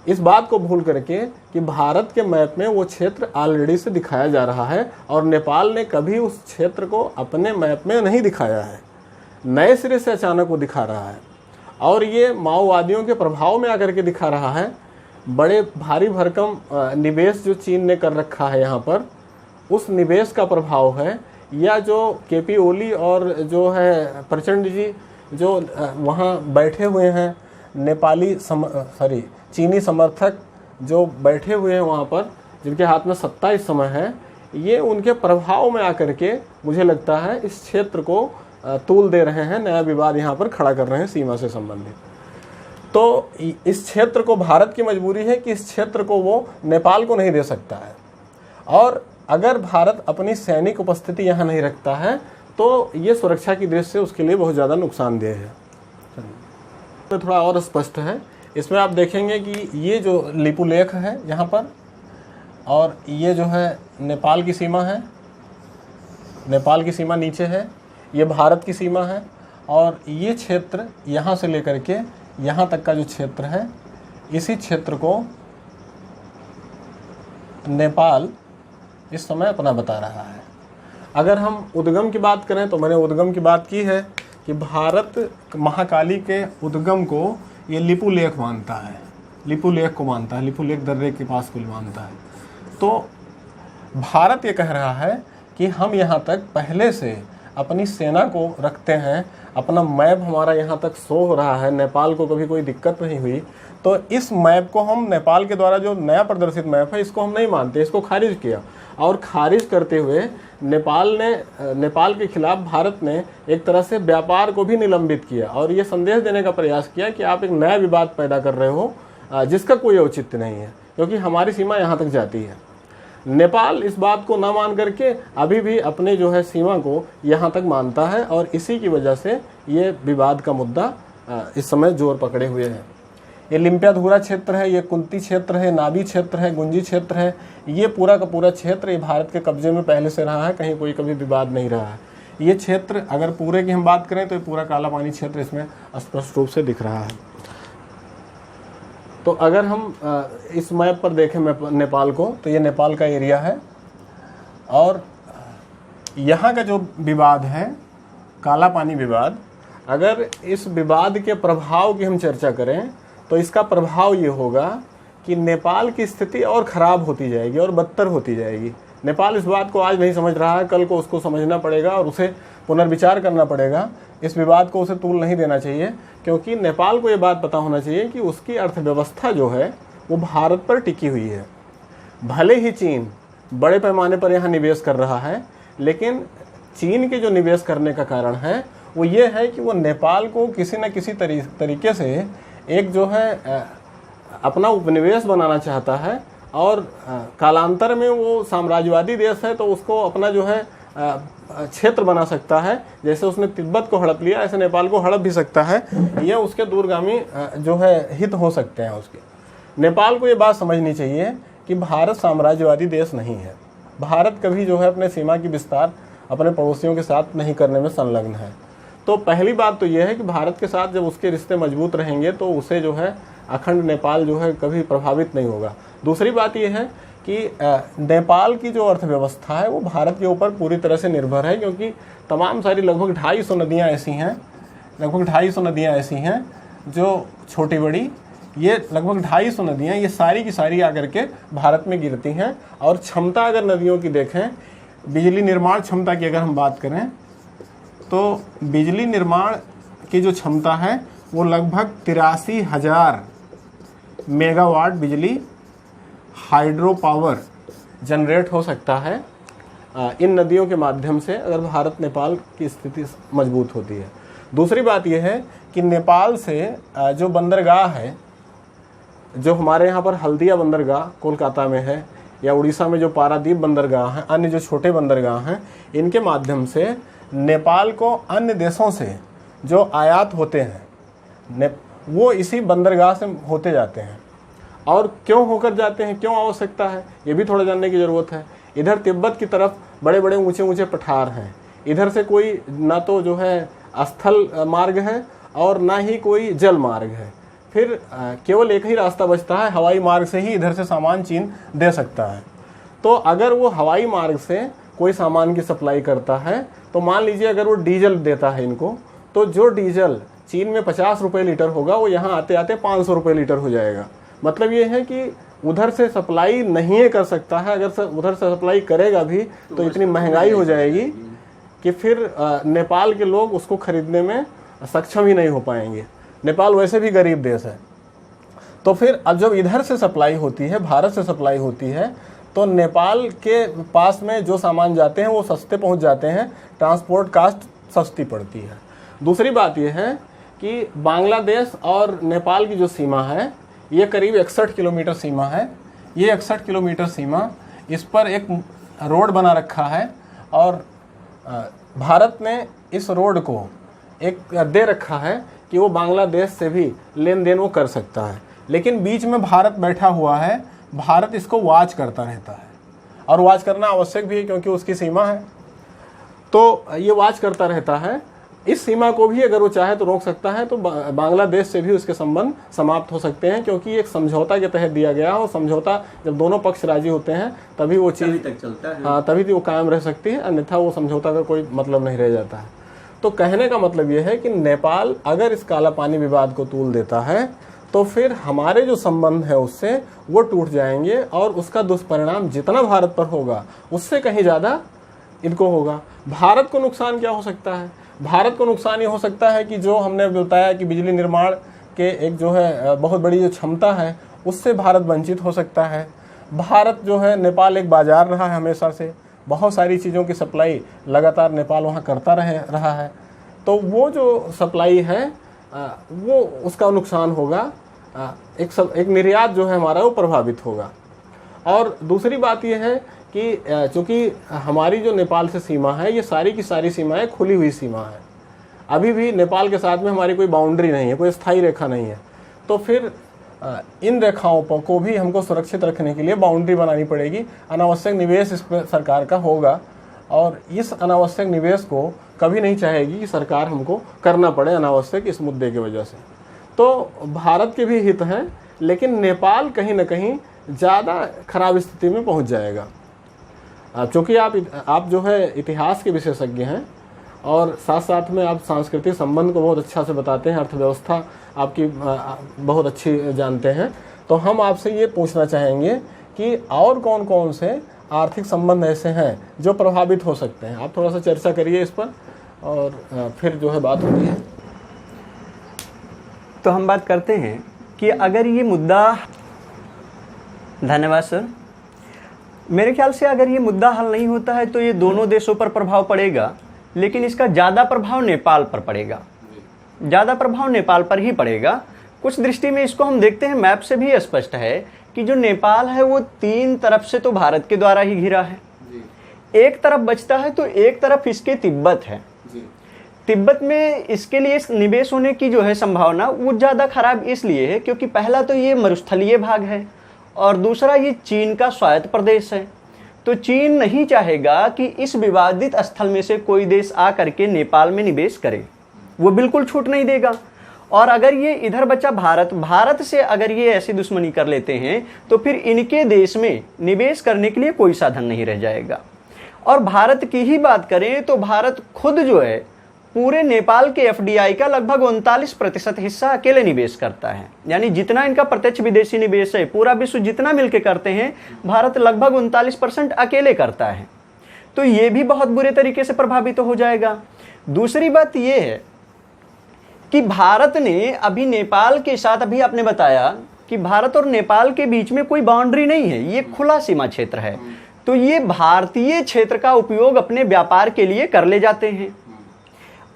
इस बात को भूल करके कि भारत के मैप में वो क्षेत्र ऑलरेडी से दिखाया जा रहा है, और नेपाल ने कभी उस क्षेत्र को अपने मैप में नहीं दिखाया है, नए सिरे से अचानक वो दिखा रहा है। और ये माओवादियों के प्रभाव में आकर के दिखा रहा है। बड़े भारी भरकम निवेश जो चीन ने कर रखा है यहाँ पर, उस निवेश का प्रभाव है, या जो केपी ओली और जो है प्रचंड जी जो वहाँ बैठे हुए हैं, चीनी समर्थक जो बैठे हुए हैं वहाँ पर, जिनके हाथ में सत्ता इस समय है, ये उनके प्रभाव में आकर के मुझे लगता है इस क्षेत्र को तूल दे रहे हैं, नया विवाद यहाँ पर खड़ा कर रहे हैं सीमा से संबंधित। तो इस क्षेत्र को भारत की मजबूरी है कि इस क्षेत्र को वो नेपाल को नहीं दे सकता है, और अगर भारत अपनी सैनिक उपस्थिति यहाँ नहीं रखता है तो ये सुरक्षा की दृष्टि से उसके लिए बहुत ज़्यादा नुकसानदेह है। तो थोड़ा और स्पष्ट है, इसमें आप देखेंगे कि ये जो लिपुलेख है यहाँ पर, और ये जो है नेपाल की सीमा है, नेपाल की सीमा नीचे है, ये भारत की सीमा है, और ये क्षेत्र यहाँ से लेकर के यहाँ तक का जो क्षेत्र है, इसी क्षेत्र को नेपाल इस समय अपना बता रहा है। अगर हम उद्गम की बात करें तो मैंने उद्गम की बात की है कि भारत महाकाली के उद्गम को ये लिपू लेक मानता है, लिपू लेक को मानता है, लिपू लेक दर्रे के पास को मानता है। तो भारत ये कह रहा है कि हम यहाँ तक पहले से अपनी सेना को रखते हैं, अपना मैप हमारा यहाँ तक शो हो रहा है, नेपाल को कभी कोई दिक्कत नहीं हुई, तो इस मैप को हम, नेपाल के द्वारा जो नया प्रदर्शित मैप है, इसको हम नहीं मानते, इसको खारिज किया। और खारिज करते हुए नेपाल के खिलाफ भारत ने एक तरह से व्यापार को भी निलंबित किया और ये संदेश देने का प्रयास किया कि आप एक नया विवाद पैदा कर रहे हो जिसका कोई औचित्य नहीं है, क्योंकि हमारी सीमा यहाँ तक जाती है। नेपाल इस बात को ना मान करके अभी भी अपने जो है सीमा को यहाँ तक मानता है और इसी की वजह से ये विवाद का मुद्दा इस समय जोर पकड़े हुए है। ये लिम्पियाधुरा क्षेत्र है, ये कुंती क्षेत्र है, नाभी क्षेत्र है, गुंजी क्षेत्र है, ये पूरा का पूरा क्षेत्र ये भारत के कब्जे में पहले से रहा है, कहीं कोई कभी विवाद नहीं रहा है। ये क्षेत्र अगर पूरे की हम बात करें तो ये पूरा काला पानी क्षेत्र इसमें स्पष्ट रूप से दिख रहा है। तो अगर हम इस मैप पर देखें नेपाल को, तो ये नेपाल का एरिया है और यहाँ का जो विवाद है काला पानी विवाद, अगर इस विवाद के प्रभाव की हम चर्चा करें तो इसका प्रभाव ये होगा कि नेपाल की स्थिति और ख़राब होती जाएगी और बदतर होती जाएगी। नेपाल इस बात को आज नहीं समझ रहा है, कल को उसको समझना पड़ेगा और उसे पुनर्विचार करना पड़ेगा। इस विवाद को उसे तूल नहीं देना चाहिए, क्योंकि नेपाल को ये बात पता होना चाहिए कि उसकी अर्थव्यवस्था जो है वो भारत पर टिकी हुई है। भले ही चीन बड़े पैमाने पर यहाँ निवेश कर रहा है, लेकिन चीन के जो निवेश करने का कारण है वो ये है कि वो नेपाल को किसी न किसी तरीके से एक जो है अपना उपनिवेश बनाना चाहता है और कालांतर में वो साम्राज्यवादी देश है तो उसको अपना जो है क्षेत्र बना सकता है। जैसे उसने तिब्बत को हड़प लिया, ऐसे नेपाल को हड़प भी सकता है। ये उसके दूरगामी जो है हित हो सकते हैं उसके। नेपाल को ये बात समझनी चाहिए कि भारत साम्राज्यवादी देश नहीं है। भारत कभी जो है अपने सीमा की विस्तार अपने पड़ोसियों के साथ नहीं करने में संलग्न है। तो पहली बात तो यह है कि भारत के साथ जब उसके रिश्ते मजबूत रहेंगे तो उसे जो है अखंड नेपाल जो है कभी प्रभावित नहीं होगा। दूसरी बात यह है कि नेपाल की जो अर्थव्यवस्था है वो भारत के ऊपर पूरी तरह से निर्भर है, क्योंकि तमाम सारी लगभग 250 नदियाँ ऐसी हैं, लगभग 250 नदियाँ ऐसी हैं जो छोटी बड़ी, ये लगभग 250 नदियाँ ये सारी की सारी आकर के भारत में गिरती हैं। और क्षमता अगर नदियों की देखें, बिजली निर्माण क्षमता की अगर हम बात करें तो बिजली निर्माण की जो क्षमता है वो लगभग 83,000 मेगावाट बिजली हाइड्रो पावर जनरेट हो सकता है इन नदियों के माध्यम से, अगर भारत नेपाल की स्थिति मजबूत होती है। दूसरी बात यह है कि नेपाल से जो बंदरगाह है, जो हमारे यहाँ पर हल्दिया बंदरगाह कोलकाता में है या उड़ीसा में जो पारादीप बंदरगाह हैं, अन्य जो छोटे बंदरगाह हैं, इनके माध्यम से नेपाल को अन्य देशों से जो आयात होते हैं वो इसी बंदरगाह से होते जाते हैं। और क्यों होकर जाते हैं, क्यों आवश्यकता है, ये भी थोड़ा जानने की ज़रूरत है। इधर तिब्बत की तरफ बड़े बड़े ऊंचे ऊंचे पठार हैं, इधर से कोई ना तो जो है स्थल मार्ग है और ना ही कोई जल मार्ग है। फिर केवल एक ही रास्ता बचता है, हवाई मार्ग से ही इधर से सामान चीन दे सकता है। तो अगर वो हवाई मार्ग से कोई सामान की सप्लाई करता है तो मान लीजिए अगर वो डीजल देता है इनको, तो जो डीजल चीन में 50 रुपये लीटर होगा वो यहाँ आते आते 500 रुपये लीटर हो जाएगा। मतलब ये है कि उधर से सप्लाई नहीं कर सकता है, अगर उधर से सप्लाई करेगा भी तो इतनी महंगाई हो जाएगी कि फिर नेपाल के लोग उसको खरीदने में सक्षम ही नहीं हो पाएंगे। नेपाल वैसे भी गरीब देश है। तो फिर अब जब इधर से सप्लाई होती है, भारत से सप्लाई होती है, तो नेपाल के पास में जो सामान जाते हैं वो सस्ते पहुंच जाते हैं, ट्रांसपोर्ट कास्ट सस्ती पड़ती है। दूसरी बात यह है कि बांग्लादेश और नेपाल की जो सीमा है ये करीब 61 किलोमीटर सीमा है। ये 61 किलोमीटर सीमा, इस पर एक रोड बना रखा है और भारत ने इस रोड को एक दे रखा है कि वो बांग्लादेश से भी लेन देन वो कर सकता है। लेकिन बीच में भारत बैठा हुआ है, भारत इसको वॉच करता रहता है और वॉच करना आवश्यक भी है क्योंकि उसकी सीमा है। तो ये वॉच करता रहता है। इस सीमा को भी अगर वो चाहे तो रोक सकता है, तो बांग्लादेश से भी उसके संबंध समाप्त हो सकते हैं, क्योंकि एक समझौता के तहत दिया गया और समझौता जब दोनों पक्ष राजी होते हैं तभी वो चीज़ तक चलता है। हाँ, तभी वो कायम रह सकती है, अन्यथा वो समझौता का कोई मतलब नहीं रह जाता है। तो कहने का मतलब ये है कि नेपाल अगर इस काला पानी विवाद को तूल देता है तो फिर हमारे जो संबंध है उससे वो टूट जाएंगे और उसका दुष्परिणाम जितना भारत पर होगा उससे कहीं ज़्यादा इनको होगा। भारत को नुकसान क्या हो सकता है? भारत को नुकसान ये हो सकता है कि जो हमने बताया कि बिजली निर्माण के एक जो है बहुत बड़ी जो क्षमता है उससे भारत वंचित हो सकता है। भारत जो है, नेपाल एक बाजार रहा है हमेशा से, बहुत सारी चीज़ों की सप्लाई लगातार नेपाल वहाँ करता रहा है, तो वो जो सप्लाई है वो उसका नुकसान होगा। एक निर्यात जो है हमारा वो प्रभावित होगा। और दूसरी बात ये है कि चूँकि हमारी जो नेपाल से सीमा है ये सारी की सारी सीमाएं खुली हुई सीमा है, अभी भी नेपाल के साथ में हमारी कोई बाउंड्री नहीं है, कोई स्थायी रेखा नहीं है। तो फिर इन रेखाओं पर को भी हमको सुरक्षित रखने के लिए बाउंड्री बनानी पड़ेगी। अनावश्यक निवेश इस पर सरकार का होगा और इस अनावश्यक निवेश को कभी नहीं चाहेगी कि सरकार हमको करना पड़े अनावश्यक इस मुद्दे की वजह से। तो भारत के भी हित हैं, लेकिन नेपाल कहीं ना कहीं ज़्यादा खराब स्थिति में पहुंच जाएगा। चूँकि आप जो है इतिहास के विशेषज्ञ हैं और साथ साथ में आप सांस्कृतिक संबंध को बहुत अच्छा से बताते हैं, अर्थव्यवस्था आपकी बहुत अच्छी जानते हैं, तो हम आपसे ये पूछना चाहेंगे कि और कौन कौन से आर्थिक संबंध ऐसे हैं जो प्रभावित हो सकते हैं। आप थोड़ा सा चर्चा करिए इस पर और फिर जो है बात होती है।
तो हम बात करते हैं कि अगर ये मुद्दा, धन्यवाद सर, मेरे ख्याल से अगर ये मुद्दा हल नहीं होता है तो ये दोनों देशों पर प्रभाव पड़ेगा, लेकिन इसका ज़्यादा प्रभाव नेपाल पर पड़ेगा, ज़्यादा प्रभाव नेपाल पर ही पड़ेगा। कुछ दृष्टि में इसको हम देखते हैं, मैप से भी स्पष्ट है कि जो नेपाल है वो 3 तरफ से तो भारत के द्वारा ही घिरा है, एक तरफ बचता है तो एक तरफ इसके तिब्बत है। तिब्बत में इसके लिए निवेश होने की जो है संभावना वो ज़्यादा खराब इसलिए है क्योंकि पहला तो ये मरुस्थलीय भाग है और दूसरा ये चीन का स्वायत्त प्रदेश है। तो चीन नहीं चाहेगा कि इस विवादित स्थल में से कोई देश आ करके नेपाल में निवेश करे, वो बिल्कुल छूट नहीं देगा। और अगर ये इधर बचा भारत से अगर ये ऐसी दुश्मनी कर लेते हैं तो फिर इनके देश में निवेश करने के लिए कोई साधन नहीं रह जाएगा। और भारत की ही बात करें तो भारत खुद जो है पूरे नेपाल के एफडीआई का लगभग 39% हिस्सा अकेले निवेश करता है, यानी जितना इनका प्रत्यक्ष विदेशी निवेश है पूरा विश्व जितना मिलकर करते हैं भारत लगभग 39% अकेले करता है। तो ये भी बहुत बुरे तरीके से प्रभावित हो जाएगा। दूसरी बात ये है कि भारत ने अभी नेपाल के साथ, अभी आपने बताया कि भारत और नेपाल के बीच में कोई बाउंड्री नहीं है, ये खुला सीमा क्षेत्र है, तो ये भारतीय क्षेत्र का उपयोग अपने व्यापार के लिए कर ले जाते हैं।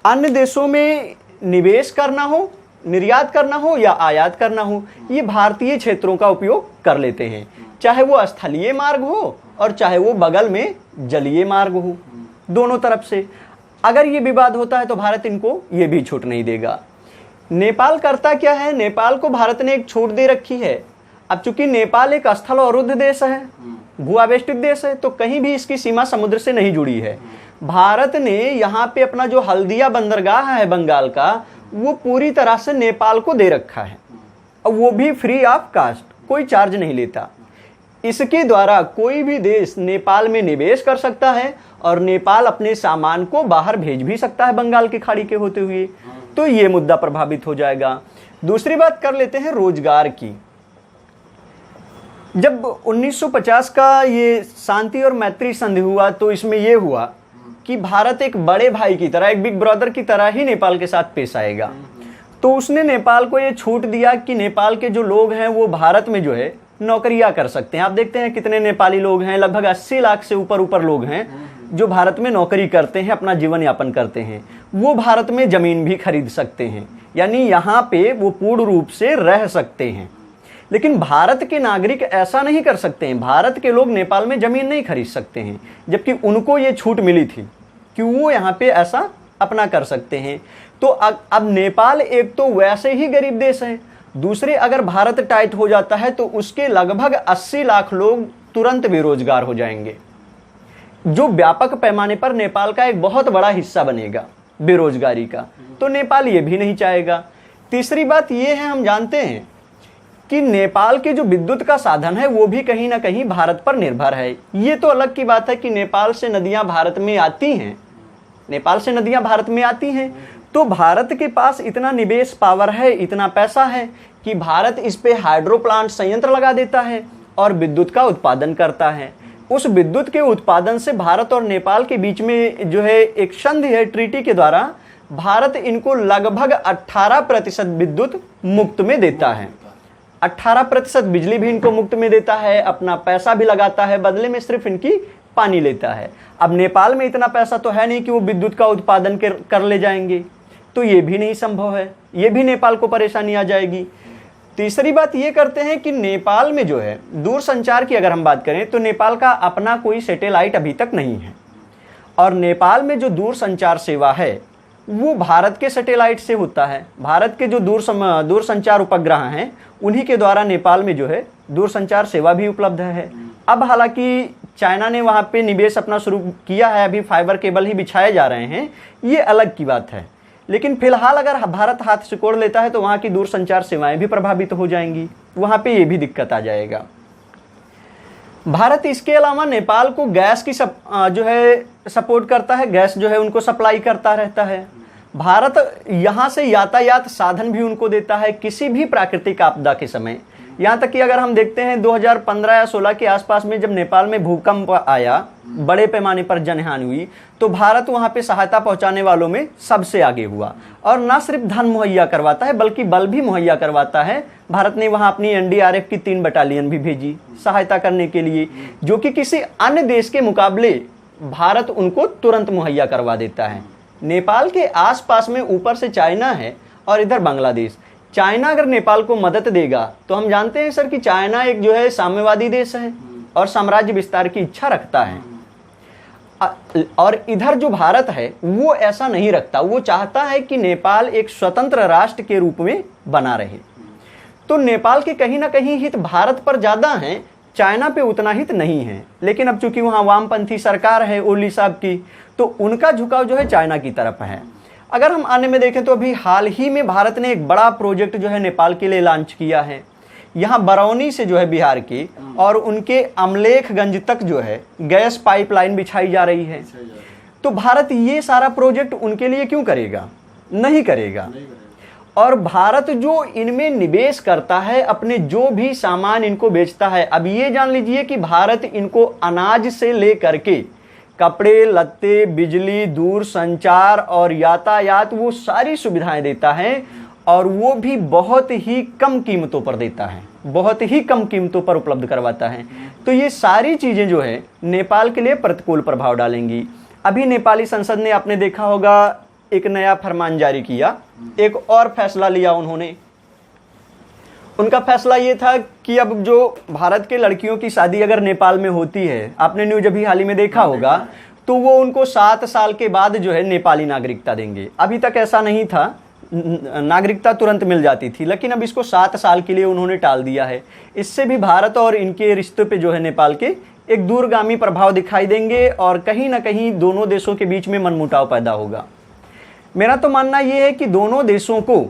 अन्य देशों में निवेश करना हो, निर्यात करना हो या आयात करना हो, ये भारतीय क्षेत्रों का उपयोग कर लेते हैं, चाहे वो स्थलीय मार्ग हो और चाहे वो बगल में जलीय मार्ग हो, दोनों तरफ से। अगर ये विवाद होता है तो भारत इनको ये भी छूट नहीं देगा। नेपाल करता क्या है, नेपाल को भारत ने एक छूट दे रखी है। अब चूंकि नेपाल एक स्थल अवरुद्ध देश है, भूआवेष्टित देश है, तो कहीं भी इसकी सीमा समुद्र से नहीं जुड़ी है। भारत ने यहाँ पे अपना जो हल्दिया बंदरगाह है बंगाल का, वो पूरी तरह से नेपाल को दे रखा है, और वो भी फ्री ऑफ कास्ट, कोई चार्ज नहीं लेता। इसके द्वारा कोई भी देश नेपाल में निवेश कर सकता है और नेपाल अपने सामान को बाहर भेज भी सकता है बंगाल की खाड़ी के होते हुए। तो ये मुद्दा प्रभावित हो जाएगा। दूसरी बात कर लेते हैं रोजगार की। जब 1950 का ये शांति और मैत्री संधि हुआ तो इसमें यह हुआ कि भारत एक बड़े भाई की तरह, एक बिग ब्रदर की तरह ही नेपाल के साथ पेश आएगा। तो उसने नेपाल को ये छूट दिया कि नेपाल के जो लोग हैं वो भारत में जो है नौकरियां कर सकते हैं। आप देखते हैं कितने नेपाली लोग हैं, लगभग 80 लाख से ऊपर लोग हैं जो भारत में नौकरी करते हैं, अपना जीवन यापन करते हैं। वो भारत में जमीन भी खरीद सकते हैं, यानी यहाँ पे वो पूर्ण रूप से रह सकते हैं। लेकिन भारत के नागरिक ऐसा नहीं कर सकते हैं, भारत के लोग नेपाल में जमीन नहीं खरीद सकते हैं, जबकि उनको ये छूट मिली थी कि वो यहाँ पे ऐसा अपना कर सकते हैं। तो अब नेपाल एक तो वैसे ही गरीब देश है, दूसरे अगर भारत टाइट हो जाता है तो उसके लगभग 80 लाख लोग तुरंत बेरोजगार हो जाएंगे, जो व्यापक पैमाने पर नेपाल का एक बहुत बड़ा हिस्सा बनेगा बेरोजगारी का। तो नेपाल ये भी नहीं चाहेगा। तीसरी बात ये है, हम जानते हैं कि नेपाल के जो विद्युत का साधन है वो भी कहीं ना कहीं भारत पर निर्भर है। ये तो अलग की बात है कि नेपाल से नदियां भारत में आती हैं, नेपाल से नदियां भारत में आती हैं। तो भारत के पास इतना निवेश पावर है, इतना पैसा है कि भारत इस पे हाइड्रो प्लांट संयंत्र लगा देता है और विद्युत का उत्पादन करता है। उस विद्युत के उत्पादन से भारत और नेपाल के बीच में जो है एक संधि है, ट्रीटी के द्वारा भारत इनको लगभग 18% विद्युत मुफ्त में देता है। 18% बिजली भी इनको मुफ्त में देता है, अपना पैसा भी लगाता है, बदले में सिर्फ इनकी पानी लेता है। अब नेपाल में इतना पैसा तो है नहीं कि वो विद्युत का उत्पादन कर ले जाएंगे, तो ये भी नहीं संभव है, ये भी नेपाल को परेशानी आ जाएगी। तीसरी बात ये करते हैं कि नेपाल में जो है दूरसंचार की अगर हम बात करें तो नेपाल का अपना कोई सैटेलाइट अभी तक नहीं है, और नेपाल में जो दूरसंचार सेवा है वो भारत के सैटेलाइट से होता है। भारत के जो दूरसंचार उपग्रह हैं उन्हीं के द्वारा नेपाल में जो है दूरसंचार सेवा भी उपलब्ध है। अब हालांकि चाइना ने वहाँ पे निवेश अपना शुरू किया है, अभी फाइबर केबल ही बिछाए जा रहे हैं, ये अलग की बात है। लेकिन फिलहाल अगर भारत हाथ सिकोड़ लेता है तो वहाँ की दूरसंचार सेवाएं भी प्रभावित हो जाएंगी, वहाँ पे ये भी दिक्कत आ जाएगा। भारत इसके अलावा नेपाल को गैस की जो है सपोर्ट करता है, गैस जो है उनको सप्लाई करता रहता है। भारत यहाँ से यातायात साधन भी उनको देता है किसी भी प्राकृतिक आपदा के समय। यहाँ तक कि अगर हम देखते हैं 2015 या 16 के आसपास में जब नेपाल में भूकंप आया, बड़े पैमाने पर जनहानि हुई, तो भारत वहाँ पे सहायता पहुँचाने वालों में सबसे आगे हुआ, और न सिर्फ धन मुहैया करवाता है बल्कि बल भी मुहैया करवाता है। भारत ने वहाँ अपनी NDRF की 3 बटालियन भी भेजी सहायता करने के लिए, जो कि किसी अन्य देश के मुकाबले भारत उनको तुरंत मुहैया करवा देता है। नेपाल के आसपास में ऊपर से चाइना है और इधर बांग्लादेश। चाइना अगर नेपाल को मदद देगा तो हम जानते हैं सर कि चाइना एक जो है साम्यवादी देश है और साम्राज्य विस्तार की इच्छा रखता है, और इधर जो भारत है वो ऐसा नहीं रखता, वो चाहता है कि नेपाल एक स्वतंत्र राष्ट्र के रूप में बना रहे। तो नेपाल के कहीं ना कहीं हित भारत पर ज़्यादा हैं, चाइना पे उतना हित नहीं है। लेकिन अब चूंकि वहाँ वामपंथी सरकार है ओली साहब की, तो उनका झुकाव जो है चाइना की तरफ है। अगर हम आने में देखें तो अभी हाल ही में भारत ने एक बड़ा प्रोजेक्ट जो है नेपाल के लिए लॉन्च किया है। यहाँ बरौनी से जो है बिहार की और उनके अमलेखगंज तक जो है गैस पाइपलाइन बिछाई जा रही है। तो भारत ये सारा प्रोजेक्ट उनके लिए क्यों करेगा? नहीं करेगा। और भारत जो इनमें निवेश करता है, अपने जो भी सामान इनको बेचता है, अब ये जान लीजिए कि भारत इनको अनाज से लेकर के कपड़े लत्ते, बिजली, दूर संचार और यातायात, वो सारी सुविधाएं देता है, और वो भी बहुत ही कम कीमतों पर देता है, बहुत ही कम कीमतों पर उपलब्ध करवाता है। तो ये सारी चीज़ें जो है नेपाल के लिए प्रतिकूल प्रभाव डालेंगी। अभी नेपाली संसद ने, आपने देखा होगा, एक नया फरमान जारी किया, एक और फैसला लिया उन्होंने। उनका फैसला ये था कि अब जो भारत के लड़कियों की शादी अगर नेपाल में होती है, आपने न्यूज अभी हाल ही में देखा होगा, तो वो उनको 7 साल के बाद जो है नेपाली नागरिकता देंगे। अभी तक ऐसा नहीं था, नागरिकता तुरंत मिल जाती थी, लेकिन अब इसको 7 साल के लिए उन्होंने टाल दिया है। इससे भी भारत और इनके रिश्तों पे जो है नेपाल के एक दूरगामी प्रभाव दिखाई देंगे, और कहीं ना कहीं दोनों देशों के बीच में मनमुटाव पैदा होगा। मेरा तो मानना ये है कि दोनों देशों को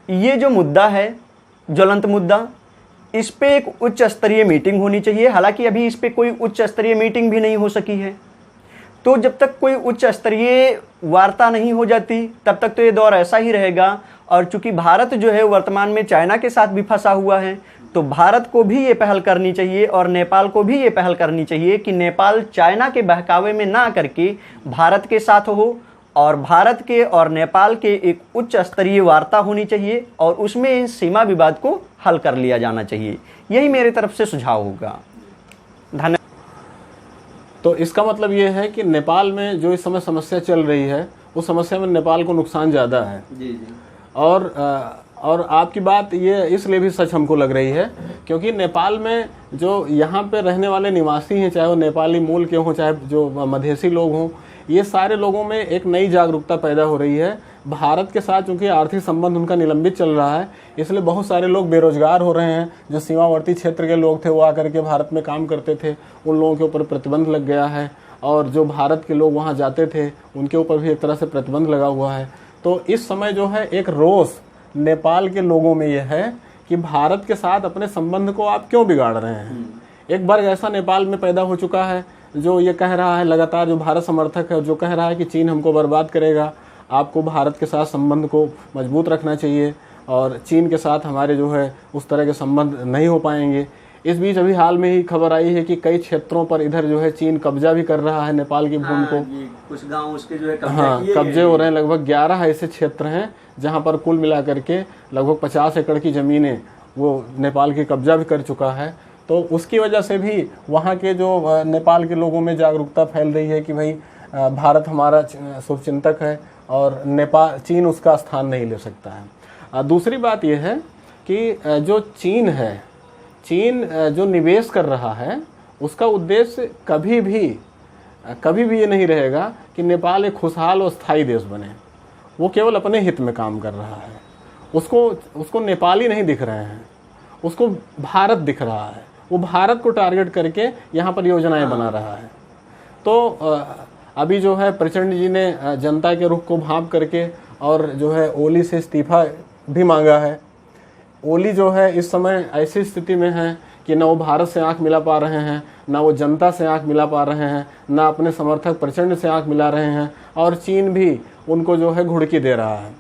ये जो मुद्दा है, ज्वलंत मुद्दा, इस पे एक उच्च स्तरीय मीटिंग होनी चाहिए। हालांकि अभी इस पे कोई उच्च स्तरीय मीटिंग भी नहीं हो सकी है। तो जब तक कोई उच्च स्तरीय वार्ता नहीं हो जाती तब तक तो ये दौर ऐसा ही रहेगा। और चूंकि भारत जो है वर्तमान में चाइना के साथ भी फंसा हुआ है, तो भारत को भी ये पहल करनी चाहिए और नेपाल को भी ये पहल करनी चाहिए कि नेपाल चाइना के बहकावे में ना करके भारत के साथ हो, और भारत के और नेपाल के एक उच्च स्तरीय वार्ता होनी चाहिए, और उसमें इस सीमा विवाद को हल कर लिया जाना चाहिए। यही मेरी तरफ से सुझाव होगा। धन्यवाद।
तो इसका मतलब ये है कि नेपाल में जो इस समय समस्या चल रही है, उस समस्या में नेपाल को नुकसान ज़्यादा है।
जी।
और आपकी बात ये इसलिए भी सच हमको लग रही है क्योंकि नेपाल में जो यहाँ पे रहने वाले निवासी हैं, चाहे वो नेपाली मूल के हों, चाहे जो मधेसी लोग हों, ये सारे लोगों में एक नई जागरूकता पैदा हो रही है। भारत के साथ चूंकि आर्थिक संबंध उनका निलंबित चल रहा है, इसलिए बहुत सारे लोग बेरोजगार हो रहे हैं। जो सीमावर्ती क्षेत्र के लोग थे वो आकर के भारत में काम करते थे, उन लोगों के ऊपर प्रतिबंध लग गया है, और जो भारत के लोग वहाँ जाते थे उनके ऊपर भी एक तरह से प्रतिबंध लगा हुआ है। तो इस समय जो है एक रोष नेपाल के लोगों में यह है कि भारत के साथ अपने संबंध को आप क्यों बिगाड़ रहे हैं। एक वर्ग ऐसा नेपाल में पैदा हो चुका है जो ये कह रहा है लगातार, जो भारत समर्थक है, जो कह रहा है कि चीन हमको बर्बाद करेगा, आपको भारत के साथ संबंध को मजबूत रखना चाहिए और चीन के साथ हमारे जो है उस तरह के संबंध नहीं हो पाएंगे। इस बीच अभी हाल में ही खबर आई है कि कई क्षेत्रों पर इधर जो है चीन कब्जा भी कर रहा है नेपाल की भूमि को।
कुछ गांव उसके जो है
कब्जे हो रहे हैं। लगभग 11 ऐसे क्षेत्र हैं जहां पर कुल मिलाकर के लगभग 50 एकड़ की ज़मीनें वो नेपाल की कब्जा भी कर चुका है। तो उसकी वजह से भी वहाँ के जो नेपाल के लोगों में जागरूकता फैल रही है कि भाई भारत हमारा शुभचिंतक है और नेपाल, चीन उसका स्थान नहीं ले सकता है। दूसरी बात यह है कि जो चीन है, चीन जो निवेश कर रहा है उसका उद्देश्य कभी भी ये नहीं रहेगा कि नेपाल एक खुशहाल और स्थायी देश बने। वो केवल अपने हित में काम कर रहा है। उसको नेपाली नहीं दिख रहे हैं, उसको भारत दिख रहा है। वो भारत को टारगेट करके यहाँ पर योजनाएं बना रहा है। तो अभी जो है प्रचंड जी ने जनता के रुख को भांप करके और जो है ओली से इस्तीफा भी मांगा है। ओली जो है इस समय ऐसी स्थिति में है कि ना वो भारत से आंख मिला पा रहे हैं, ना वो जनता से आंख मिला पा रहे हैं, ना अपने समर्थक प्रचंड से आंख मिला रहे हैं, और चीन भी उनको जो है घुड़की दे रहा है।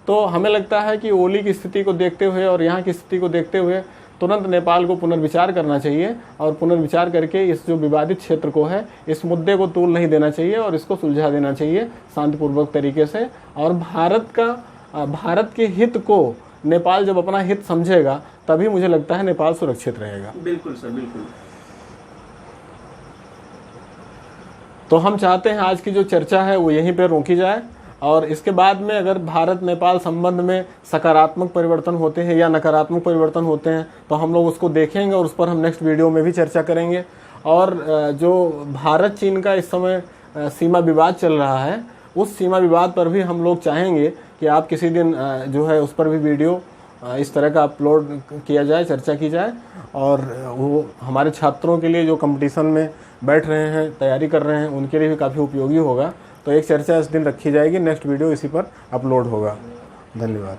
तो हमें लगता है कि ओली की स्थिति को देखते हुए और यहाँ की स्थिति को देखते हुए तुरंत नेपाल को पुनर्विचार करना चाहिए और पुनर्विचार करके इस जो विवादित क्षेत्र को है, इस मुद्दे को तूल नहीं देना चाहिए और इसको सुलझा देना चाहिए शांतिपूर्वक तरीके से। और भारत के हित को नेपाल जब अपना हित समझेगा तभी मुझे लगता है नेपाल सुरक्षित रहेगा।
बिल्कुल सर, बिल्कुल।
तो हम चाहते हैं आज की जो चर्चा है वो यहीं पर रोकी जाए और इसके बाद में अगर भारत नेपाल संबंध में सकारात्मक परिवर्तन होते हैं या नकारात्मक परिवर्तन होते हैं तो हम लोग उसको देखेंगे और उस पर हम नेक्स्ट वीडियो में भी चर्चा करेंगे। और जो भारत चीन का इस समय सीमा विवाद चल रहा है, उस सीमा विवाद पर भी हम लोग चाहेंगे कि आप किसी दिन जो है उस पर भी वीडियो इस तरह का अपलोड किया जाए, चर्चा की जाए। और वो हमारे छात्रों के लिए जो कंपटीशन में बैठ रहे हैं, तैयारी कर रहे हैं, उनके लिए भी काफ़ी उपयोगी होगा। तो एक चर्चा इस दिन रखी जाएगी, नेक्स्ट वीडियो इसी पर अपलोड होगा। धन्यवाद।